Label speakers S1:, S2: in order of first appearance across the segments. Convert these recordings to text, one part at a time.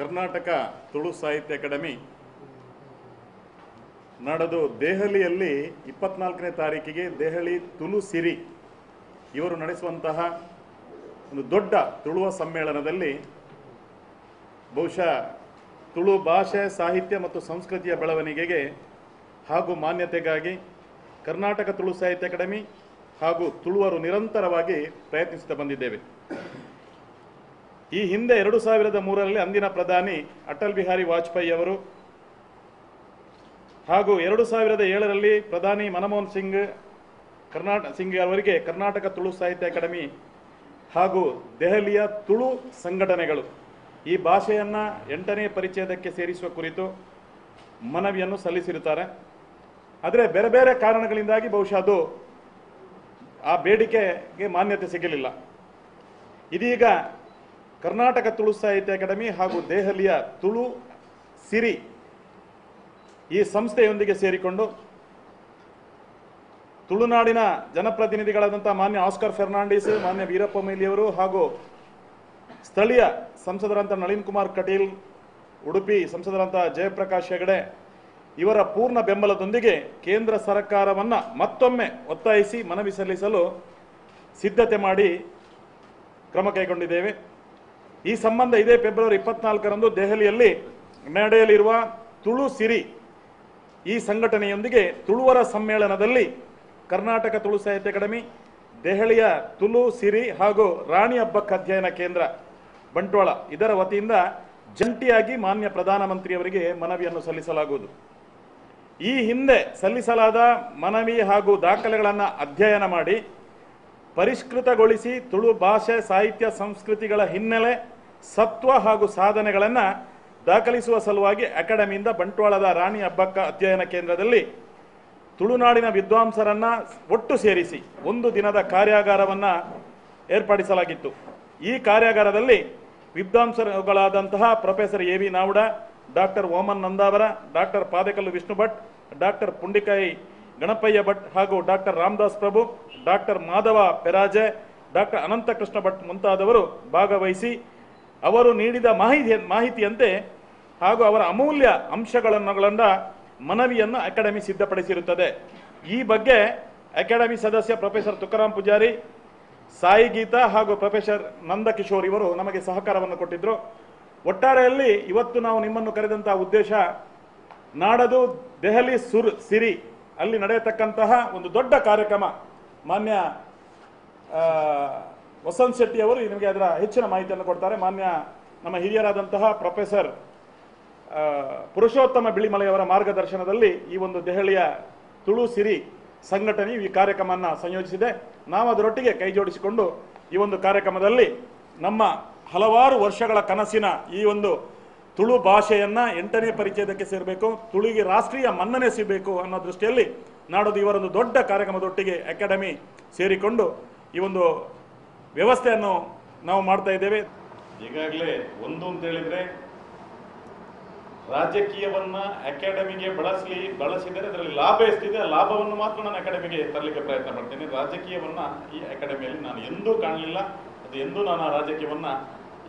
S1: ಕರ್ನಾಟಕ ತುಳು ಸಾಹಿತ್ಯ ಅಕಾಡೆಮಿ ನಡೆದು ದೆಹಲಿಯಲ್ಲಿ 24ನೇ ತಾರೀಕಿಗೆ ದೆಹಲಿ ತುಳು ಸಿರಿ ಇವರು ನಡೆಸುವಂತಹ ಒಂದು ದೊಡ್ಡ ತುಳುವ ಸಮ್ಮೇಳನದಲ್ಲಿ ಬಹುಶಃ ತುಳು ಭಾಷೆ ಸಾಹಿತ್ಯ ಮತ್ತು ಸಂಸ್ಕೃತಿಯ ಬೆಳವಣಿಗೆಗೆ ಹಾಗೂ ಮಾನ್ಯತೆಗಾಗಿ ಕರ್ನಾಟಕ ತುಳು ಸಾಹಿತ್ಯ ಅಕಾಡೆಮಿ ಹಾಗೂ ತುಳುವರು ನಿರಂತರವಾಗಿ ಪ್ರಯತ್ನಿಸುತ್ತಾ ಬಂದಿದ್ದೇವೆ. ಈ ಹಿಂದೆ 2003ರಲ್ಲಿ ಅಂದಿನ ಪ್ರಧಾನಿ ಅಟಲ್ ಬಿಹಾರಿ ವಾಜಪೇಯಿ ಅವರು ಹಾಗೂ 2007ರಲ್ಲಿ ಪ್ರಧಾನಿ ಮನಮೋಹನ್ ಸಿಂಗ್ ಅವರಿಗೆ ಕರ್ನಾಟಕ ತುಳು ಸಾಹಿತ್ಯ ಅಕಾಡೆಮಿ ಹಾಗೂ ದೆಹಲಿಯ ತುಳು ಸಂಘಟನೆಗಳು ಈ ಭಾಷೆಯನ್ನು 8ನೇ ಪರಿಚಯಕ್ಕೆ ಸೇರಿಸುವ ಕುರಿತು ಮನವಿಯನ್ನು ಸಲ್ಲಿಸಿರುತ್ತಾರೆ. ಆದರೆ ಬೇರೆ ಬೇರೆ ಕಾರಣಗಳಿಂದಾಗಿ ಬಹುಶಃ ಅದು ಆ ಬೇಡಿಕೆಗೆ ಮಾನ್ಯತೆ ಸಿಗಲಿಲ್ಲ. ಇದೀಗ ಕರ್ನಾಟಕ ತುಳು ಸಾಹಿತ್ಯ ಅಕಾಡೆಮಿ ಹಾಗೂ ದೆಹಲಿಯ ತುಳು ಸಿರಿ ಈ ಸಂಸ್ಥೆಯೊಂದಿಗೆ ಸೇರಿಕೊಂಡು ತುಳುನಾಡಿನ ಜನಪ್ರತಿನಿಧಿಗಳಾದಂಥ ಮಾನ್ಯ ಆಸ್ಕರ್ ಫೆರ್ನಾಂಡಿಸ್, ಮಾನ್ಯ ವೀರಪ್ಪ ಮೊಯ್ಲಿಯವರು ಹಾಗೂ ಸ್ಥಳೀಯ ಸಂಸದರಂಥ ನಳಿನ್ ಕುಮಾರ್ ಕಟೀಲ್, ಉಡುಪಿ ಸಂಸದರಂಥ ಜಯಪ್ರಕಾಶ್ ಹೆಗಡೆ ಇವರ ಪೂರ್ಣ ಬೆಂಬಲದೊಂದಿಗೆ ಕೇಂದ್ರ ಸರ್ಕಾರವನ್ನು ಮತ್ತೊಮ್ಮೆ ಒತ್ತಾಯಿಸಿ ಮನವಿ ಸಲ್ಲಿಸಲು ಸಿದ್ಧತೆ ಮಾಡಿ ಕ್ರಮ ಕೈಗೊಂಡಿದ್ದೇವೆ. ಈ ಸಂಬಂಧ ಇದೇ ಫೆಬ್ರವರಿ 24ರಂದು ದೆಹಲಿಯಲ್ಲಿ ನಡೆಯಲಿರುವ ತುಳು ಸಿರಿ ಈ ಸಂಘಟನೆಯೊಂದಿಗೆ ತುಳುವರ ಸಮ್ಮೇಳನದಲ್ಲಿ ಕರ್ನಾಟಕ ತುಳು ಸಾಹಿತ್ಯ ಅಕಾಡೆಮಿ, ದೆಹಲಿಯ ತುಳು ಸಿರಿ ಹಾಗೂ ರಾಣಿ ಹಬ್ಬಕ್ಕ ಅಧ್ಯಯನ ಕೇಂದ್ರ ಬಂಟ್ವಾಳ ಇದರ ವತಿಯಿಂದ ಜಂಟಿಯಾಗಿ ಮಾನ್ಯ ಪ್ರಧಾನಮಂತ್ರಿಯವರಿಗೆ ಮನವಿಯನ್ನು ಸಲ್ಲಿಸಲಾಗುವುದು. ಈ ಹಿಂದೆ ಸಲ್ಲಿಸಲಾದ ಮನವಿ ಹಾಗೂ ದಾಖಲೆಗಳನ್ನು ಅಧ್ಯಯನ ಮಾಡಿ ಪರಿಷ್ಕೃತಗೊಳಿಸಿ ತುಳು ಭಾಷೆ ಸಾಹಿತ್ಯ ಸಂಸ್ಕೃತಿಗಳ ಹಿನ್ನೆಲೆ, ಸತ್ವ ಹಾಗೂ ಸಾಧನೆಗಳನ್ನು ದಾಖಲಿಸುವ ಸಲುವಾಗಿ ಅಕಾಡೆಮಿಯಿಂದ ಬಂಟ್ವಾಳದ ರಾಣಿ ಹಬ್ಬಕ್ಕ ಅಧ್ಯಯನ ಕೇಂದ್ರದಲ್ಲಿ ತುಳುನಾಡಿನ ವಿದ್ವಾಂಸರನ್ನು ಒಟ್ಟು ಸೇರಿಸಿ ಒಂದು ದಿನದ ಕಾರ್ಯಾಗಾರವನ್ನು ಏರ್ಪಡಿಸಲಾಗಿತ್ತು. ಈ ಕಾರ್ಯಾಗಾರದಲ್ಲಿ ವಿದ್ವಾಂಸರುಗಳಾದಂತಹ professor A V Navada, doctor Oman Nandavara, doctor Padakallu Vishnu Bhat, doctor Pundikai Ganapayya Bhat ಹಾಗೂ doctor Ramdas Prabhu, doctor Madhava Peraje, doctor Ananthakrishna Bhat ಮುಂತಾದವರು ಭಾಗವಹಿಸಿ ಅವರು ನೀಡಿದ ಮಾಹಿತಿಯಂತೆ ಹಾಗೂ ಅವರ ಅಮೂಲ್ಯ ಅಂಶಗಳನ್ನೊಳಗೊಂಡ ಮನವಿಯನ್ನು ಅಕಾಡೆಮಿ ಸಿದ್ಧಪಡಿಸಿರುತ್ತದೆ. ಈ ಬಗ್ಗೆ ಅಕಾಡೆಮಿ ಸದಸ್ಯ ಪ್ರೊಫೆಸರ್ ತುಕಾರಾಮ್ ಪೂಜಾರಿ, ಸಾಯಿ ಗೀತಾ ಹಾಗೂ ಪ್ರೊಫೆಸರ್ ನಂದಕಿಶೋರ್ ಇವರು ನಮಗೆ ಸಹಕಾರವನ್ನು ಕೊಟ್ಟಿದ್ದರು. ಒಟ್ಟಾರೆಯಲ್ಲಿ ಇವತ್ತು ನಾವು ನಿಮ್ಮನ್ನು ಕರೆದಂತಹ ಉದ್ದೇಶ ನಾಡದು ದೆಹಲಿ ಸಿರಿ ಅಲ್ಲಿ ನಡೆಯತಕ್ಕಂತಹ ಒಂದು ದೊಡ್ಡ ಕಾರ್ಯಕ್ರಮ. ಮಾನ್ಯ ವಸಂತ್ ಶೆಟ್ಟಿ ಅವರು ನಿಮಗೆ ಅದರ ಹೆಚ್ಚಿನ ಮಾಹಿತಿಯನ್ನು ಕೊಡ್ತಾರೆ. ಮಾನ್ಯ ನಮ್ಮ ಹಿರಿಯರಾದಂತಹ ಪ್ರೊಫೆಸರ್ ಪುರುಷೋತ್ತಮ ಬಿಳಿಮಲೆಯವರ ಮಾರ್ಗದರ್ಶನದಲ್ಲಿ ಈ ಒಂದು ದೆಹಲಿಯ ತುಳು ಸಿರಿ ಸಂಘಟನೆಯು ಈ ಕಾರ್ಯಕ್ರಮವನ್ನು ಸಂಯೋಜಿಸಿದೆ. ನಾವು ಅದರೊಟ್ಟಿಗೆ ಕೈ ಜೋಡಿಸಿಕೊಂಡು ಈ ಒಂದು ಕಾರ್ಯಕ್ರಮದಲ್ಲಿ ನಮ್ಮ ಹಲವಾರು ವರ್ಷಗಳ ಕನಸಿನ ಈ ಒಂದು ತುಳು ಭಾಷೆಯನ್ನು 8ನೇ ಪರಿಚಯಕ್ಕೆ ಸೇರಬೇಕು, ತುಳುಗೆ ರಾಷ್ಟ್ರೀಯ ಮನ್ನಣೆ ಸಿಗಬೇಕು ಅನ್ನೋ ದೃಷ್ಟಿಯಲ್ಲಿ ನಾಡೋದು ಇವರೊಂದು ದೊಡ್ಡ ಕಾರ್ಯಕ್ರಮದೊಟ್ಟಿಗೆ ಅಕಾಡೆಮಿ ಸೇರಿಕೊಂಡು ಈ ಒಂದು ವ್ಯವಸ್ಥೆಯನ್ನು ನಾವು ಮಾಡ್ತಾ ಇದ್ದೇವೆ. ಈಗಾಗಲೇ ಒಂದು ಅಂತ ಹೇಳಿದ್ರೆ ರಾಜಕೀಯವನ್ನ ಅಕಾಡೆಮಿಗೆ ಬಳಸಿದರೆ ಅದರಲ್ಲಿ ಲಾಭ ಎಷ್ಟಿದೆ ಆ ಲಾಭವನ್ನು ಮಾತ್ರ ನಾನು ಅಕಾಡೆಮಿಗೆ ತರಲಿಕ್ಕೆ ಪ್ರಯತ್ನ ಮಾಡ್ತೇನೆ. ರಾಜಕೀಯವನ್ನ ಈ ಅಕಾಡೆಮಿಯಲ್ಲಿ ನಾನು ಎಂದೂ ಕಾಣಲಿಲ್ಲ, ಅದು ಎಂದೂ ನಾನು ಆ ರಾಜಕೀಯವನ್ನ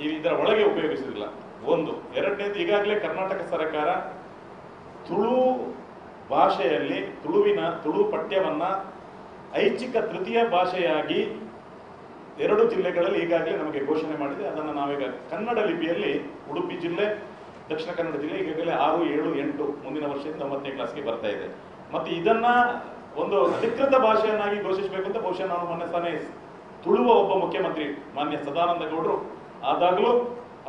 S1: ಇದರ ಒಳಗೆ ಉಪಯೋಗಿಸುವುದಿಲ್ಲ. ಒಂದು. ಎರಡನೇದು, ಈಗಾಗಲೇ ಕರ್ನಾಟಕ ಸರ್ಕಾರ ತುಳು ಭಾಷೆಯಲ್ಲಿ ತುಳು ಪಠ್ಯವನ್ನ ಐಚ್ಛಿಕ ತೃತೀಯ ಭಾಷೆಯಾಗಿ 2 ಜಿಲ್ಲೆಗಳಲ್ಲಿ ಈಗಾಗಲೇ ನಮಗೆ ಘೋಷಣೆ ಮಾಡಿದೆ. ಅದನ್ನು ನಾವೀಗ ಕನ್ನಡ ಲಿಪಿಯಲ್ಲಿ ಉಡುಪಿ ಜಿಲ್ಲೆ, ದಕ್ಷಿಣ ಕನ್ನಡ ಜಿಲ್ಲೆ ಈಗಾಗಲೇ 6, 7, 8 ಮುಂದಿನ ವರ್ಷದಿಂದ 9ನೇ ಕ್ಲಾಸ್ಗೆ ಬರ್ತಾ ಇದೆ. ಮತ್ತೆ ಇದನ್ನ ಒಂದು ಅಧಿಕೃತ ಭಾಷೆಯನ್ನಾಗಿ ಘೋಷಿಸಬೇಕು ಅಂತ ಬಹುಶಃ ನಾನು ಮೊನ್ನೆ ತಾನೇ ತುಳುವ ಒಬ್ಬ ಮುಖ್ಯಮಂತ್ರಿ ಮಾನ್ಯ ಸದಾನಂದ ಗೌಡರು ಆದಾಗಲೂ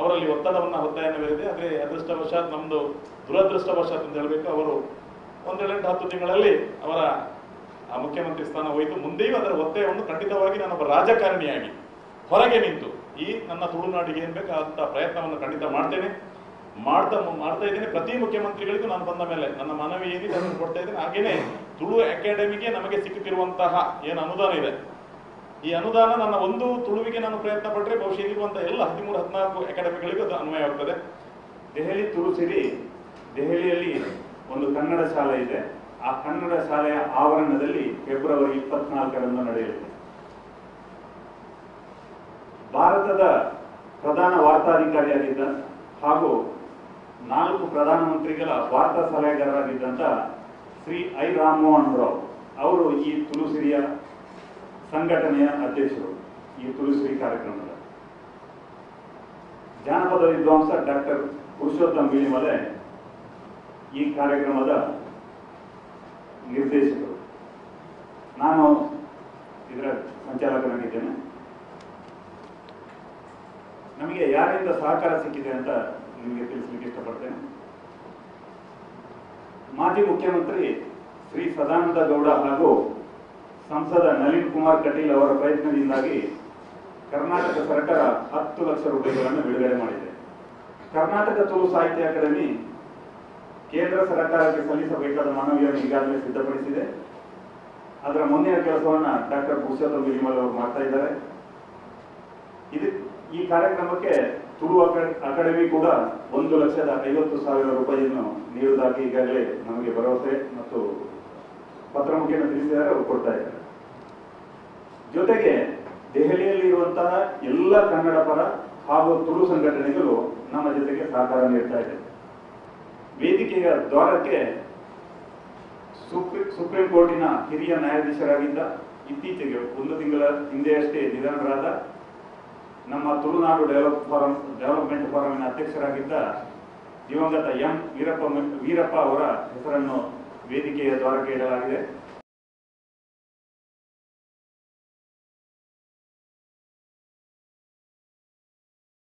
S1: ಅವರಲ್ಲಿ ಒತ್ತಯನ ಬೇರಿದೆ. ಆದರೆ ಅದೃಷ್ಟವಶಾತ್ ನಮ್ದು ದುರದೃಷ್ಟವಶಾತ್ ಅಂತ ಹೇಳಬೇಕು, ಅವರು 1-10 ತಿಂಗಳಲ್ಲಿ ಅವರ ಆ ಮುಖ್ಯಮಂತ್ರಿ ಸ್ಥಾನ ಹೋಯಿತು. ಮುಂದೆಯೂ ಅದರ ಒತ್ತಾಯವನ್ನು ಖಂಡಿತವಾಗಿ ನಾನೊಬ್ಬ ರಾಜಕಾರಣಿಯಾಗಿ ಹೊರಗೆ ನಿಂತು ಈ ನನ್ನ ತುಳುನಾಡಿಗೆ ಏನ್ ಬೇಕಾದಂತ ಪ್ರಯತ್ನವನ್ನು ಖಂಡಿತ ಮಾಡ್ತಾ ಇದ್ದೇನೆ. ಪ್ರತಿ ಮುಖ್ಯಮಂತ್ರಿಗಳಿಗೂ ನಾನು ಬಂದ ಮೇಲೆ ನನ್ನ ಮನವಿ ಏನಿದೆ ಅದನ್ನು ಕೊಡ್ತಾ ಇದ್ದೇನೆ. ಹಾಗೇನೆ ತುಳು ಅಕಾಡೆಮಿಗೆ ನಮಗೆ ಸಿಕ್ಕುತ್ತಿರುವಂತಹ ಏನು ಅನುದಾನ ಇದೆ, ಈ ಅನುದಾನ ನನ್ನ ಒಂದು ತುಳುವಿಗೆ ನಾನು ಪ್ರಯತ್ನ ಪಟ್ಟರೆ ಬಹುಶಃ ಇರುವಂತಹ ಎಲ್ಲ 13-14 ಅಕಾಡೆಮಿಗಳಿಗೂ ಅದು ಅನ್ವಯವಾಗ್ತದೆ.
S2: ದೆಹಲಿ ತುಳು ಸಿರಿ ದೆಹಲಿಯಲ್ಲಿ ಒಂದು ಕನ್ನಡ ಶಾಲೆ ಇದೆ. ಆ ಕನ್ನಡ ಶಾಲೆಯ ಆವರಣದಲ್ಲಿ ಫೆಬ್ರವರಿ 24ರಂದು ನಡೆಯಲಿದೆ. ಭಾರತದ ಪ್ರಧಾನ ವಾರ್ತಾಧಿಕಾರಿಯಾಗಿದ್ದ ಹಾಗೂ 4 ಪ್ರಧಾನಮಂತ್ರಿಗಳ ವಾರ್ತಾ ಸಲಹೆಗಾರರಾಗಿದ್ದಂಥ ಶ್ರೀ ಐ ರಾಮಮೋಹನ್ ರಾವ್ ಅವರು ಈ ತುಳುಸಿರಿಯ ಸಂಘಟನೆಯ ಅಧ್ಯಕ್ಷರು. ಈ ತುಳುಸಿರಿ ಕಾರ್ಯಕ್ರಮದ ಜಾನಪದ ವಿದ್ವಾಂಸ ಡಾಕ್ಟರ್ ಪುರುಷೋತ್ತಮ್ ಬಿಳಿಮಲೆ ಈ ಕಾರ್ಯಕ್ರಮದ ನಿರ್ದೇಶಕರು. ನಾನು ಇದರ ಸಂಚಾಲಕನಾಗಿದ್ದೇನೆ. ನಮಗೆ ಯಾರಿಂದ ಸಹಕಾರ ಸಿಕ್ಕಿದೆ ಅಂತ ನಿಮಗೆ ತಿಳಿಸಲಿಕ್ಕೆ ಇಷ್ಟಪಡ್ತೇನೆ. ಮಾಜಿ ಮುಖ್ಯಮಂತ್ರಿ ಶ್ರೀ ಸದಾನಂದ ಗೌಡ ಹಾಗೂ ಸಂಸದ ನಳಿನ್ ಕುಮಾರ್ ಕಟೀಲ್ ಅವರ ಪ್ರಯತ್ನದಿಂದಾಗಿ ಕರ್ನಾಟಕ ಸರ್ಕಾರ 10 ಲಕ್ಷ ರೂಪಾಯಿಗಳನ್ನು ಬಿಡುಗಡೆ ಮಾಡಿದೆ. ಕರ್ನಾಟಕ ತುಳು ಸಾಹಿತ್ಯ ಅಕಾಡೆಮಿ ಕೇಂದ್ರ ಸರ್ಕಾರಕ್ಕೆ ಸಲ್ಲಿಸಬೇಕಾದ ಮನವಿಯನ್ನು ಈಗಾಗಲೇ ಸಿದ್ಧಪಡಿಸಿದೆ. ಅದರ ಮುಂದಿನ ಕೆಲಸವನ್ನ ಡಾಕ್ಟರ್ ಪುರುಷೋತ್ತಮ್ ಬಿಳಿಮಲೆ ಅವರು ಮಾಡ್ತಾ ಇದ್ದಾರೆ. ಈ ಕಾರ್ಯಕ್ರಮಕ್ಕೆ ತುಳು ಅಕಾಡೆಮಿ ಕೂಡ 1,50,50,000 ರೂಪಾಯಿಯನ್ನು ನೀಡುವುದಾಗಿ ಈಗಾಗಲೇ ನಮಗೆ ಭರವಸೆ ಮತ್ತು ಪತ್ರ ಮುಖೇನ ತಿಳಿಸಿದ್ದಾರೆ, ಅವರು ಕೊಡ್ತಾ ಇದ್ದಾರೆ. ಜೊತೆಗೆ ದೆಹಲಿಯಲ್ಲಿ ಇರುವಂತಹ ಎಲ್ಲ ಕನ್ನಡ ಪರ ಹಾಗೂ ತುಳು ಸಂಘಟನೆಗಳು ನಮ್ಮ ಜೊತೆಗೆ ಸಹಕಾರ ನೀಡ್ತಾ ಇದೆ. ವೇದಿಕೆಯ ದ್ವಾರಕ್ಕೆ ಸುಪ್ರೀಂ ಕೋರ್ಟಿನ ಹಿರಿಯ ನ್ಯಾಯಾಧೀಶರಾಗಿದ್ದ, ಇತ್ತೀಚೆಗೆ 1 ತಿಂಗಳ ಹಿಂದೆಯಷ್ಟೇ ನಿಧನರಾದ ನಮ್ಮ ತುಳುನಾಡು ಡೆವಲಪ್ಮೆಂಟ್ ಫಾರಮಿನ ಅಧ್ಯಕ್ಷರಾಗಿದ್ದ ದಿವಂಗತ ಎಂ ವೀರಪ್ಪ ಅವರ ಹೆಸರನ್ನು ವೇದಿಕೆಯ ದ್ವಾರಕ್ಕೆ ಇಡಲಾಗಿದೆ.